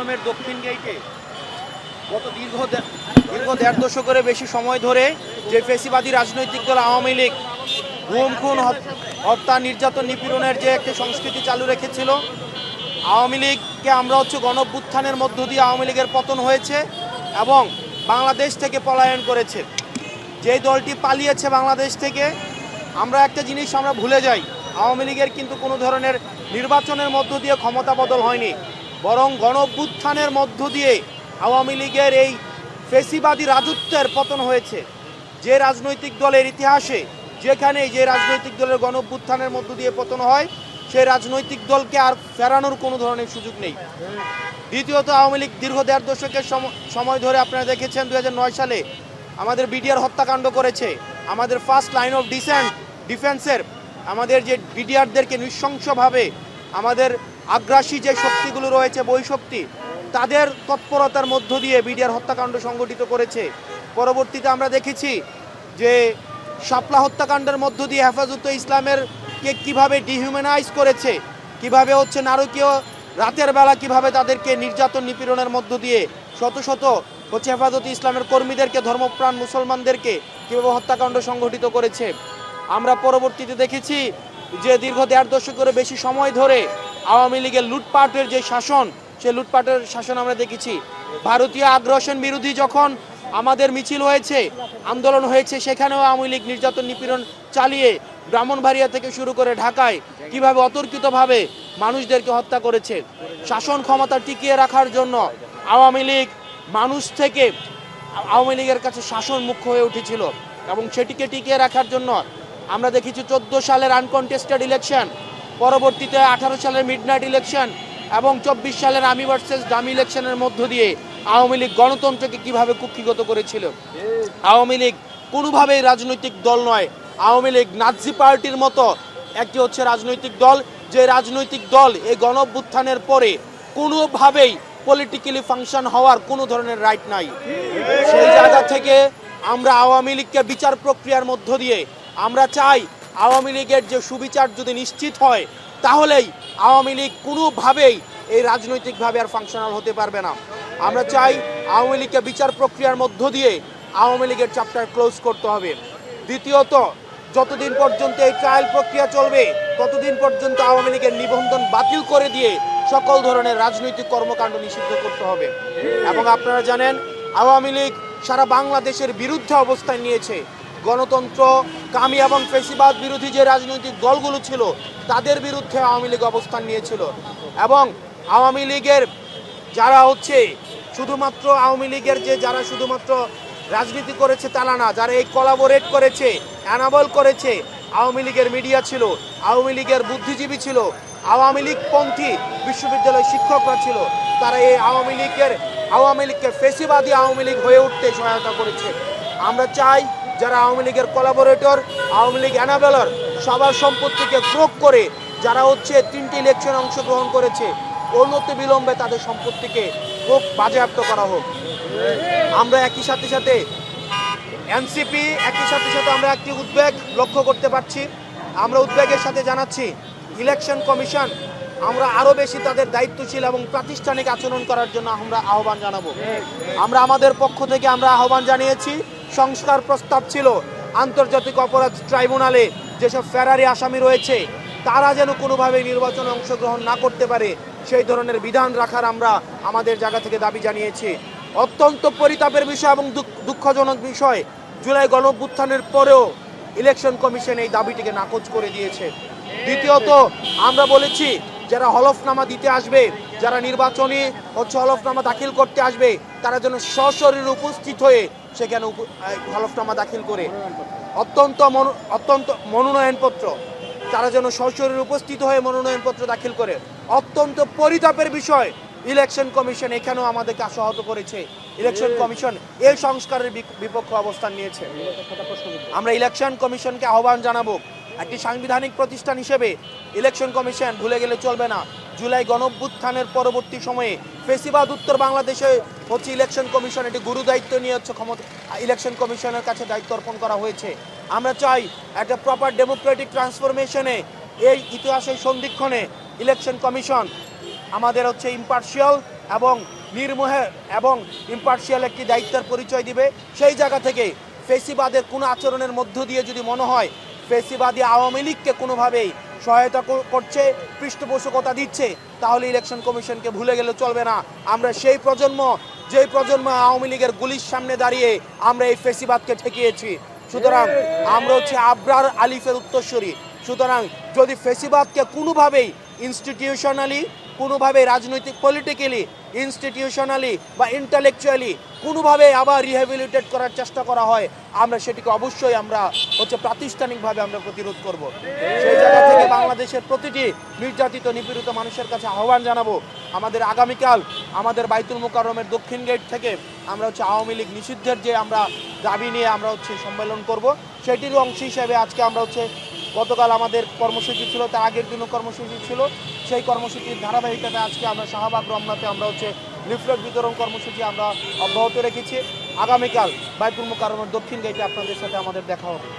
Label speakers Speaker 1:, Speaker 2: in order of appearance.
Speaker 1: চট্টগ্রামের দক্ষিণ গেইটে গত দীর্ঘ ১.৫ দশকের বেশি সময় ধরে যে ফ্যাসিবাদী রাজনৈতিক দল আওয়ামী লীগ গুম খুন হত্যা নির্যাতন নিপীড়নের যে একটি সংস্কৃতি চালু রেখেছিল, আওয়ামী লীগকে আমরা গণঅভ্যুত্থানের মধ্য দিয়ে আওয়ামী লীগের পতন হয়েছে এবং বাংলাদেশ থেকে পলায়ন করেছে। যেই দলটি পালিয়েছে বাংলাদেশ থেকে, আমরা একটা জিনিস আমরা ভুলে যাই, আওয়ামী লীগের কিন্তু কোনো ধরনের নির্বাচনের মধ্য দিয়ে ক্ষমতা বদল হয়নি, বরং গণঅভ্যুত্থানের মধ্য দিয়ে আওয়ামী লীগের এই ফ্যাসিবাদী রাজত্বের পতন হয়েছে। যে রাজনৈতিক দলের ইতিহাসে যেখানে যে রাজনৈতিক দলের গণঅভ্যুত্থানের মধ্য দিয়ে পতন হয়, সেই রাজনৈতিক দলকে আর ফেরানোর কোনো ধরনের সুযোগ নেই। দ্বিতীয়ত, আওয়ামী লীগ দীর্ঘ ১.৫ দশকের সময় ধরে আপনারা দেখেছেন ২০০৯ সালে আমাদের বিডিআর হত্যাকাণ্ড করেছে। আমাদের ফার্স্ট লাইন অফ ডিফেন্সের আমাদের যে বিডিআরদেরকে নৃশংসভাবে আমাদের আগ্রাসী যে শক্তিগুলো রয়েছে, বৈশক্তি, তাদের তৎপরতার মধ্য দিয়ে বিডিআর হত্যাকাণ্ড সংগঠিত করেছে। পরবর্তীতে আমরা দেখেছি যে শাপলা হত্যাকাণ্ডের মধ্য দিয়ে হেফাজতে ইসলামের কে কীভাবে ডিহিউম্যানাইজ করেছে, কীভাবে নারকীয় রাতের বেলা কীভাবে তাদেরকে নির্যাতন নিপীড়নের মধ্য দিয়ে শত শত হেফাজতে ইসলামের কর্মীদেরকে, ধর্মপ্রাণ মুসলমানদেরকে কীভাবে হত্যাকাণ্ড সংগঠিত করেছে। আমরা পরবর্তীতে দেখেছি যে দীর্ঘ ১.৫ দশকের বেশি সময় ধরে আওয়ামী লীগের লুটপাটের যে শাসন, সেই লুটপাটের শাসন আমরা দেখেছি। ভারতীয় আগ্রাসন বিরোধী যখন আমাদের মিছিল হয়েছে, আন্দোলন হয়েছে, সেখানেও আওয়ামী লীগ নির্যাতন নিপীড়ন চালিয়ে ব্রাহ্মণবাড়িয়া থেকে শুরু করে ঢাকায় কিভাবে অতর্কিতভাবে মানুষদেরকে হত্যা করেছে। শাসন ক্ষমতা টিকিয়ে রাখার জন্য আওয়ামী লীগ মানুষ থেকে আওয়ামী লীগের কাছে শাসন মুখ্য হয়ে উঠেছিল এবং সেটিকে টিকিয়ে রাখার জন্য আমরা দেখেছি ১৪ সালের আনকনটেস্টেড ইলেকশন, পরবর্তীতে ১৮ সালের মিডনাইট ইলেকশন এবং ২৪ সালের আমি ভার্সেস ডামি ইলেকশনের মধ্য দিয়ে আওয়ামী লীগ গণতন্ত্রকে কিভাবে কুক্ষিগত করেছিল। আওয়ামী লীগ কোনোভাবেই রাজনৈতিক দল নয়, আওয়ামী লীগ নাৎসি পার্টির মতো একটি রাজনৈতিক দল, যে রাজনৈতিক দল এই গণঅভ্যুত্থানের পরে কোনোভাবেই পলিটিক্যালি ফাংশন হওয়ার কোনো ধরনের রাইট নাই। সেই জায়গা থেকে আমরা আওয়ামী লীগকে বিচার প্রক্রিয়ার মধ্য দিয়ে আমরা চাই, আওয়ামী লীগের যে সুবিচার যদি নিশ্চিত হয়, তাহলেই আওয়ামী লীগ কোনোভাবেই এই রাজনৈতিকভাবে আর ফাংশনাল হতে পারবে না। আমরা চাই আওয়ামী লীগকে বিচার প্রক্রিয়ার মধ্য দিয়ে আওয়ামী লীগের চ্যাপ্টার ক্লোজ করতে হবে। দ্বিতীয়ত, যতদিন পর্যন্ত এই ট্রায়াল প্রক্রিয়া চলবে, ততদিন পর্যন্ত আওয়ামী লীগের নিবন্ধন বাতিল করে দিয়ে সকল ধরনের রাজনৈতিক কর্মকাণ্ড নিষিদ্ধ করতে হবে। এবং আপনারা জানেন, আওয়ামী লীগ সারা বাংলাদেশের বিরুদ্ধে অবস্থান নিয়েছে। গণতন্ত্র কামি এবং ফ্যাসিবাদ বিরোধী যে রাজনৈতিক দলগুলো ছিল, তাদের বিরুদ্ধে আওয়ামী লীগ অবস্থান নিয়েছিল। এবং আওয়ামী লীগের যারা শুধুমাত্র আওয়ামী লীগের যারা শুধুমাত্র রাজনীতি করেছে তারা না, যারা এই কোলাবোরেট করেছে, অ্যানাবল করেছে, আওয়ামী লীগের মিডিয়া ছিল, আওয়ামী লীগের বুদ্ধিজীবী ছিল, আওয়ামী লীগপন্থী বিশ্ববিদ্যালয় শিক্ষকরা ছিল, তারা এই আওয়ামী লীগকে ফ্যাসিবাদী আওয়ামী লীগ হয়ে উঠতে সহায়তা করেছে। আমরা চাই যারা আওয়ামী লীগের কোলাবোরেটর, আওয়ামী লীগ অ্যানাবেলর, সবার সম্পত্তিকে ক্রোক করে যারা 3টি ইলেকশনে অংশগ্রহণ করেছে, অনতি বিলম্বে তাদের সম্পত্তিকে বাজেয়াপ্ত করা হোক। আমরা একই সাথে এনসিপি আমরা একটি উদ্বেগ লক্ষ্য করতে পারছি। আমরা উদ্বেগের সাথে জানাচ্ছি, ইলেকশন কমিশন আমরা আরও বেশি তাদের দায়িত্বশীল এবং প্রাতিষ্ঠানিক আচরণ করার জন্য আমরা আহ্বান জানাবো। আমরা আমাদের পক্ষ থেকে আমরা আহ্বান জানিয়েছি, সংস্কার প্রস্তাব ছিল আন্তর্জাতিক অপরাধ ট্রাইব্যুনালে যেসব ফেরারি আসামি রয়েছে, তারা যেন কোনোভাবে নির্বাচনে অংশগ্রহণ না করতে পারে, সেই ধরনের বিধান রাখার আমরা আমাদের জায়গা থেকে দাবি জানিয়েছি। অত্যন্ত পরিতাপের বিষয় এবং দুঃখজনক বিষয়, জুলাই গণঅভ্যুত্থানের পরেও ইলেকশন কমিশন এই দাবিটিকে নাকচ করে দিয়েছে। দ্বিতীয়ত, আমরা বলেছি যারা হলফনামা দিতে আসবে, যারা নির্বাচনী হলফনামা দাখিল করতে আসবে, তারা যেন সশরীরে উপস্থিত হয়ে সেখানে হলফনামা দাখিল করে, অত্যন্ত মনোনয়নপত্র, তারা যেন সশরীরে উপস্থিত হয়ে মনোনয়নপত্র দাখিল করে। অত্যন্ত পরিতাপের বিষয়, ইলেকশন কমিশন এখানেও আমাদেরকে আশাহত করেছে। ইলেকশন কমিশন এই সংস্কারের বিপক্ষে অবস্থান নিয়েছে। আমরা ইলেকশন কমিশনকে আহ্বান জানাবো, একটি সাংবিধানিক প্রতিষ্ঠান হিসেবে ইলেকশন কমিশন ভুলে গেলে চলবে না। জুলাই গণঅভ্যুত্থানের পরবর্তী সময়ে ফ্যাসিবাদ উত্তর বাংলাদেশে ইলেকশন কমিশন একটি গুরু দায়িত্ব নিয়ে ইলেকশন কমিশনের কাছে দায়িত্ব অর্পণ করা হয়েছে। আমরা চাই একটা প্রপার ডেমোক্রেটিক ট্রান্সফরমেশনে, এই ইতিহাসের সন্ধিক্ষণে ইলেকশন কমিশন আমাদের ইম্পার্শিয়াল এবং নির্মোহে এবং ইম্পার্শিয়াল একটি দায়িত্বের পরিচয় দিবে। সেই জায়গা থেকে ফেসিবাদের কোনো আচরণের মধ্য দিয়ে যদি মনে হয় ফেসিবাদী আওয়ামী লীগকে কোনোভাবেই সহায়তা করছে, পৃষ্ঠপোষকতা দিচ্ছে, তাহলে ইলেকশন কমিশনকে ভুলে গেলে চলবে না। আমরা সেই প্রজন্ম, যেই প্রজন্ম আওয়ামী লীগের গুলির সামনে দাঁড়িয়ে আমরা এই ফেসিবাদকে ঠেকিয়েছি। সুতরাং আমরা হচ্ছে আবরার আলিফের উত্তরসূরি। সুতরাং যদি ফেসিবাদকে কোনোভাবেই ইনস্টিটিউশনালি, কোনোভাবেই রাজনৈতিক পলিটিক্যালি, ইনস্টিটিউশনালি বা ইন্টালেকচুয়ালি কোনোভাবে আবার রিহ্যাবিলিটেট করার চেষ্টা করা হয়, আমরা সেটিকে অবশ্যই আমরা হচ্ছে প্রাতিষ্ঠানিকভাবে আমরা প্রতিরোধ করব। সেই জায়গা থেকে বাংলাদেশের প্রতিটি নির্যাতিত নিপীড়িত মানুষের কাছে আহ্বান জানাবো, আমাদের আগামীকাল আমাদের বাইতুল মোকাররমের দক্ষিণ গেট থেকে আমরা হচ্ছে আওয়ামী লীগ নিষিদ্ধের যে আমরা দাবি নিয়ে আমরা হচ্ছে সম্মেলন করব, সেটির অংশ হিসেবে আজকে আমরা হচ্ছে গতকাল আমাদের কর্মসূচি ছিল, তার আগের দিনও কর্মসূচি ছিল, সেই কর্মসূচির ধারাবাহিকতায় আজকে আমরা শাহবাগ রমনাতে আমরা হচ্ছে লিফলেট বিতরণ কর্মসূচি আমরা অব্যাহত রেখেছি। আগামীকাল বাইতুল মোকাররমের দক্ষিণ গেটে আপনাদের সাথে আমাদের দেখা হবে।